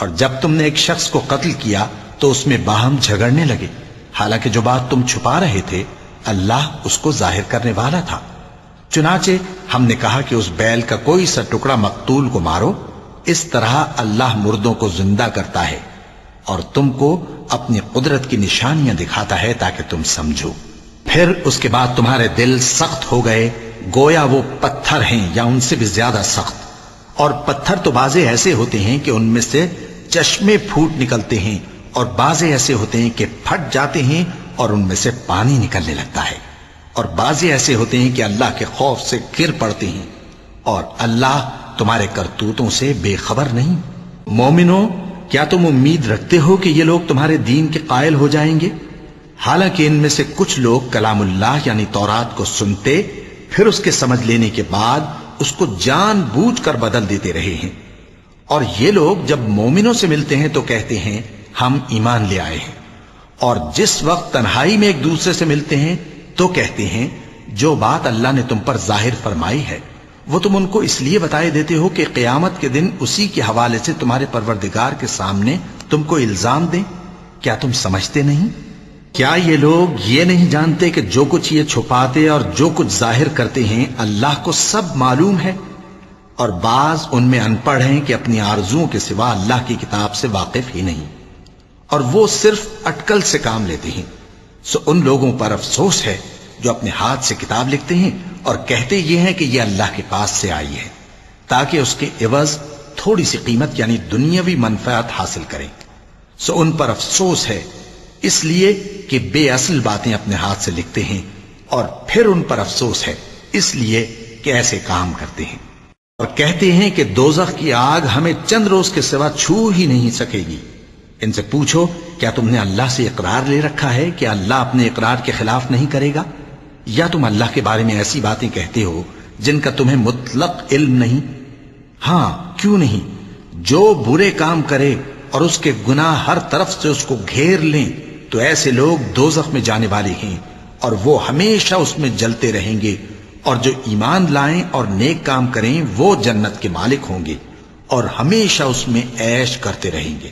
اور جب تم نے ایک شخص کو قتل کیا تو اس میں باہم جھگڑنے لگے، حالانکہ جو بات تم چھپا رہے تھے اللہ اس کو ظاہر کرنے والا تھا۔ چنانچہ ہم نے کہا کہ اس بیل کا کوئی سا ٹکڑا مقتول کو مارو، اس طرح اللہ مردوں کو زندہ کرتا ہے اور تم کو اپنی قدرت کی نشانیاں دکھاتا ہے تاکہ تم سمجھو۔ پھر اس کے بعد تمہارے دل سخت ہو گئے گویا وہ پتھر ہیں یا ان سے بھی زیادہ سخت، اور پتھر تو بعضے ایسے ہوتے ہیں کہ ان میں سے چشمے پھوٹ نکلتے ہیں، اور بعضے ایسے ہوتے ہیں کہ پھٹ جاتے ہیں اور ان میں سے پانی نکلنے لگتا ہے، اور بعضے ایسے ہوتے ہیں کہ اللہ کے خوف سے گر پڑتے ہیں، اور اللہ تمہارے کرتوتوں سے بے خبر نہیں۔ مومنو، کیا تم امید رکھتے ہو کہ یہ لوگ تمہارے دین کے قائل ہو جائیں گے؟ حالانکہ ان میں سے کچھ لوگ کلام اللہ یعنی تورات کو سنتے پھر اس کے سمجھ لینے کے بعد اس کو جان بوجھ کر بدل دیتے رہے ہیں، اور یہ لوگ جب مومنوں سے ملتے ہیں تو کہتے ہیں ہم ایمان لے آئے ہیں، اور جس وقت تنہائی میں ایک دوسرے سے ملتے ہیں تو کہتے ہیں جو بات اللہ نے تم پر ظاہر فرمائی ہے وہ تم ان کو اس لیے بتائے دیتے ہو کہ قیامت کے دن اسی کے حوالے سے تمہارے پروردگار کے سامنے تم کو الزام دیں۔ کیا تم سمجھتے نہیں؟ کیا یہ لوگ یہ نہیں جانتے کہ جو کچھ یہ چھپاتے اور جو کچھ ظاہر کرتے ہیں اللہ کو سب معلوم ہے؟ اور بعض ان میں ان پڑھ ہیں کہ اپنی آرزوؤں کے سوا اللہ کی کتاب سے واقف ہی نہیں، اور وہ صرف اٹکل سے کام لیتے ہیں۔ سو ان لوگوں پر افسوس ہے جو اپنے ہاتھ سے کتاب لکھتے ہیں اور کہتے یہ ہیں کہ یہ اللہ کے پاس سے آئی ہے تاکہ اس کے عوض تھوڑی سی قیمت یعنی دنیاوی منفعت حاصل کریں۔ سو ان پر افسوس ہے اس لیے کہ بے اصل باتیں اپنے ہاتھ سے لکھتے ہیں، اور پھر ان پر افسوس ہے اس لیے کہ ایسے کام کرتے ہیں، اور کہتے ہیں کہ دوزخ کی آگ ہمیں چند روز کے سوا چھو ہی نہیں سکے گی۔ ان سے پوچھو کیا تم نے اللہ سے اقرار لے رکھا ہے کہ اللہ اپنے اقرار کے خلاف نہیں کرے گا، یا تم اللہ کے بارے میں ایسی باتیں کہتے ہو جن کا تمہیں مطلق علم نہیں؟ ہاں کیوں نہیں، جو برے کام کرے اور اس کے گناہ ہر طرف سے اس کو گھیر لیں تو ایسے لوگ دوزخ میں جانے والے ہیں، اور وہ ہمیشہ اس میں جلتے رہیں گے، اور جو ایمان لائیں اور نیک کام کریں وہ جنت کے مالک ہوں گے اور ہمیشہ اس میں عیش کرتے رہیں گے۔